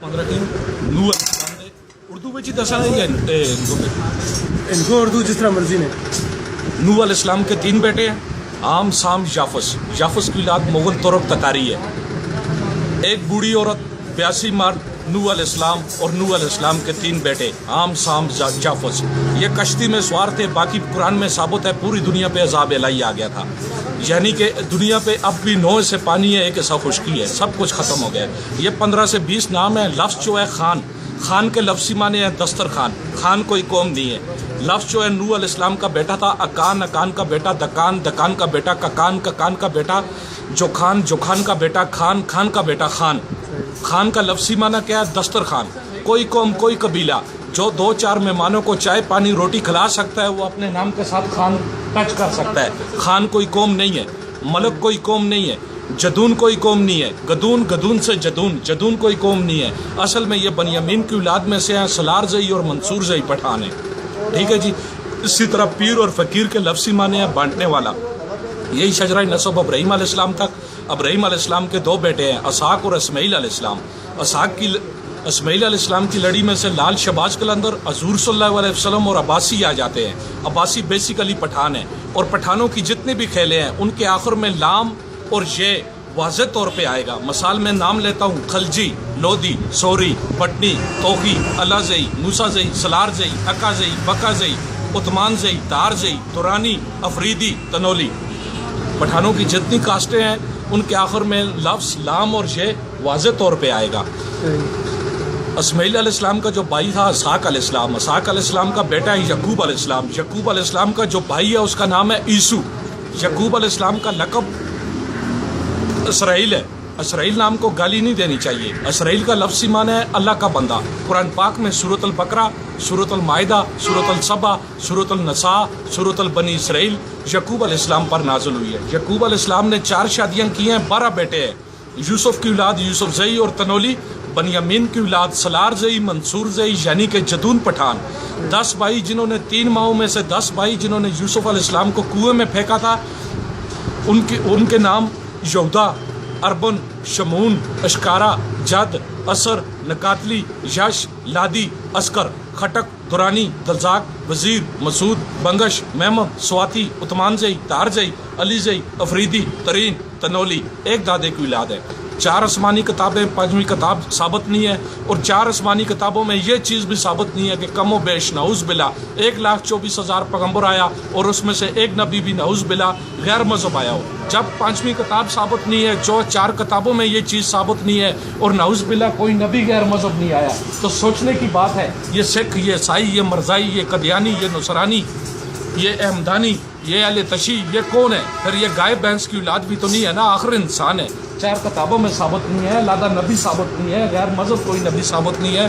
اردو میں دسا ہے یا ان کو اردو جس طرح مرضی نے. نوح علیہ السلام کے 3 بیٹے ہیں، عام، سام، یافس. یافس کی اولاد مغل ترک تتاری ہے. ایک بوڑھی عورت، 82 مرد، نوح علیہ السلام اور نوح علیہ السلام کے 3 بیٹے، عام، سام، یافس. یہ کشتی میں سوار تھے. باقی قرآن میں ثابت ہے پوری دنیا پہ عذاب الہی آ گیا تھا، یعنی کہ دنیا پہ اب بھی 9 سے پانی ہے، 1 ایسا خشکی ہے، سب کچھ ختم ہو گیا ہے. یہ 15 سے 20 نام ہے. لفظ جو ہے خان، خان کے لفظی معنی ہے دسترخوان. خان کوئی قوم نہیں ہے. لفظ جو ہے نوح علیہ السلام کا بیٹا تھا اکان، اکان کا بیٹا دکان، دکان کا بیٹا ککان، ککان کا بیٹا جوخان، جوخان کا بیٹا خان، خان کا بیٹا خان. خان کا لفظی معنی کیا ہے؟ دسترخوان. کوئی قوم، کوئی قبیلہ جو 2-4 مہمانوں کو چائے پانی روٹی کھلا سکتا ہے وہ اپنے نام کے ساتھ خان ٹچ کر سکتا ہے. خان کوئی قوم نہیں ہے. ملک کوئی قوم نہیں ہے. جدون کوئی قوم نہیں ہے. گدون، گدون سے جدون، جدون کوئی قوم نہیں ہے. اصل میں یہ بنیامین کی اولاد میں سے ہیں. سلار زئی اور منصور زئی پٹھان ہیں. ٹھیک ہے جی. اسی طرح پیر اور فقیر کے لفظی معنی ہے بانٹنے والا. یہی شجرہ نسب ابراہیم علیہ السلام تک. ابراہیم علیہ السلام کے 2 بیٹے ہیں، اسحاق اور اسماعیل علیہ السلام. اسماعیل علیہ السلام کی لڑی میں سے لال شہباز قلندر، حضور صلی اللہ علیہ وسلم اور عباسی آ جاتے ہیں. عباسی بیسیکلی پٹھان ہیں، اور پٹھانوں کی جتنے بھی کھیلے ہیں ان کے آخر میں لام اور یہ واضح طور پہ آئے گا. مثال میں نام لیتا ہوں: خلجی، لودھی، سوری، پٹنی، توخی، اللہ زئی، موسیٰ زئی، سلار زئی، اکا زئی، بکا زئی، عثمان زئی، دار زئی، تورانی، افریدی، تنولی. پٹھانوں کی جتنی کاسٹیں ہیں ان کے آخر میں لفظ لام اور یہ واضح طور پہ آئے گا. اسماعیل علیہ السلام کا جو بھائی تھا اسحاق علیہ السلام. اسحاق علیہ السلام کا بیٹا ہے یعقوب علیہ السلام. یعقوب علیہ السلام کا جو بھائی ہے اس کا نام ہے عیسو. یعقوب علیہ السلام کا لقب اسرائیل ہے. اسرائیل نام کو گالی نہیں دینی چاہیے. اسرائیل کا لفظی معنی ہے اللہ کا بندہ. قرآن پاک میں سورۃ البقرہ، سورۃ المائدہ، سورۃ السبا، سورۃ النساء، سورۃ البنی اسرائیل یعقوب علیہ السلام پر نازل ہوئی ہے. یعقوب علیہ السلام نے 4 شادیاں کی ہیں، 12 بیٹے ہیں. یوسف کی اولاد یوسف زئی اور تنولی. بنیامین کی اولاد سلار زئی، منصور زئی یعنی کہ جدون پٹھان. 10 بھائی جنہوں نے 3 ماہوں میں سے 10 بھائی جنہوں نے یوسف علیہ السلام کو کنویں میں پھینکا تھا، ان کے نام یہودا، اربن، شمون، اشکارا، جد، اثر، نکاتلی، یش، لادی، اسکر، خٹک، دورانی، دلزاق، وزیر، مسعود، بنگش، محمد، سواتی، عثمان زئی، تار زئی، علی زئی، افریدی، ترین، تنولی. ایک دادے کی اولاد ہے. 4 آسمانی کتابیں، 5ویں کتاب ثابت نہیں ہے. اور 4 آسمانی کتابوں میں یہ چیز بھی ثابت نہیں ہے کہ کم و بیش نعوذ باللہ 1,24,000 پیغمبر آیا اور اس میں سے ایک نبی بھی نعوذ باللہ غیر مذہب آیا ہو. جب 5ویں کتاب ثابت نہیں ہے، جو 4 کتابوں میں یہ چیز ثابت نہیں ہے اور نعوذ باللہ کوئی نبی غیر مذہب نہیں آیا، تو سوچنے کی بات ہے یہ سکھ، یہ عیسائی، یہ مرزائی، یہ قدیانی، یہ نصرانی، یہ احمدانی، یہ اہل تشیع، یہ کون ہے؟ پھر یہ گائے بھینس کی اولاد بھی تو نہیں ہے نا، آخر انسان ہے. 4 کتابوں میں ثابت نہیں ہے، لادہ نبی ثابت نہیں ہے، غیر مذہب کوئی نبی ثابت نہیں ہے.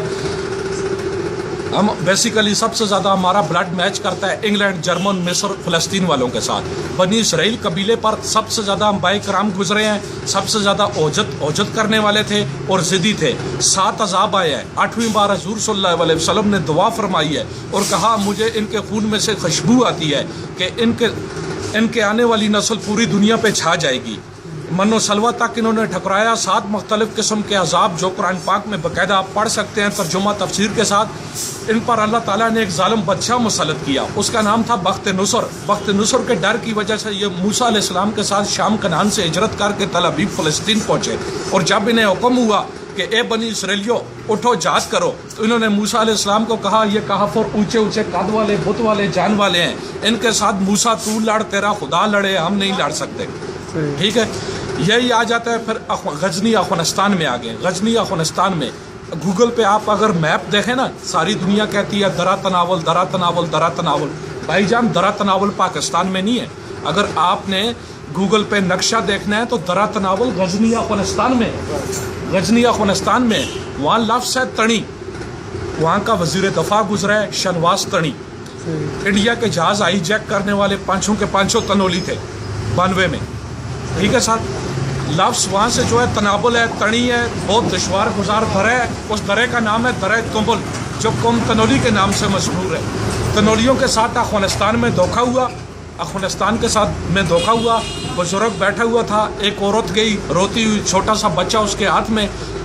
ہم بیسیکلی سب سے زیادہ ہمارا بلڈ میچ کرتا ہے انگلینڈ، جرمن، مصر، فلسطین والوں کے ساتھ. بنی اسرائیل قبیلے پر سب سے زیادہ انبیاء کرام گزرے ہیں. سب سے زیادہ اوجت کرنے والے تھے اور ضدی تھے. 7 عذاب آئے ہیں. 8ویں بار حضور صلی اللہ علیہ وسلم نے دعا فرمائی ہے اور کہا مجھے ان کے خون میں سے خوشبو آتی ہے کہ ان کے آنے والی نسل پوری دنیا پہ چھا جائے گی. من و سلوہ تک انہوں نے ٹھکرایا. 7 مختلف قسم کے عذاب جو قرآن پاک میں باقاعدہ آپ پڑھ سکتے ہیں ترجمہ تفسیر کے ساتھ. ان پر اللہ تعالیٰ نے ایک ظالم بادشاہ مسلط کیا، اس کا نام تھا بخت نصر. بخت نصر کے ڈر کی وجہ سے یہ موسیٰ علیہ السلام کے ساتھ شام کنعان سے ہجرت کر کے تل ابیب فلسطین پہنچے. اور جب انہیں حکم ہوا کہ اے بنی اسرائیلیو اٹھو جہاد کرو، تو انہوں نے موسیٰ علیہ السلام کو کہا یہ کہف اور اونچے اونچے قد والے، بت والے، جان والے ہیں، ان کے ساتھ موسیٰ تو لڑ، تیرا خدا لڑے، ہم نہیں لڑ سکتے. ٹھیک ہے. یہی آ جاتا ہے. پھر غزنی افغانستان میں آ گئے. غزنی افغانستان میں گوگل پہ آپ اگر میپ دیکھیں نا، ساری دنیا کہتی ہے درا تناول، درا تناول، درا تناول. بھائی جان درا تناول پاکستان میں نہیں ہے. اگر آپ نے گوگل پہ نقشہ دیکھنا ہے تو درا تناول غزنی افغانستان میں، غزنی افغانستان میں. وہاں لفظ ہے تڑی. وہاں کا وزیر دفاع گزرا ہے شنواس تڑی. انڈیا کے جہاز آئی جیک کرنے والے 5 کے 5 تنولی تھے 92 میں. ٹھیک ہے صاحب. لفظ وہاں سے جو ہے تنابل ہے، تڑی ہے، بہت دشوار گزار درہ ہے. اس درے کا نام ہے درہ تنبل جو قوم تنولی کے نام سے مشہور ہے. تنولیوں کے ساتھ افغانستان میں دھوکہ ہوا. افغانستان کے ساتھ میں دھوکہ ہوا. بزرگ بیٹھا ہوا تھا، ایک عورت گئی روتی ہوئی، چھوٹا سا بچہ اس کے ہاتھ میں.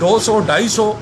200-250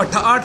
8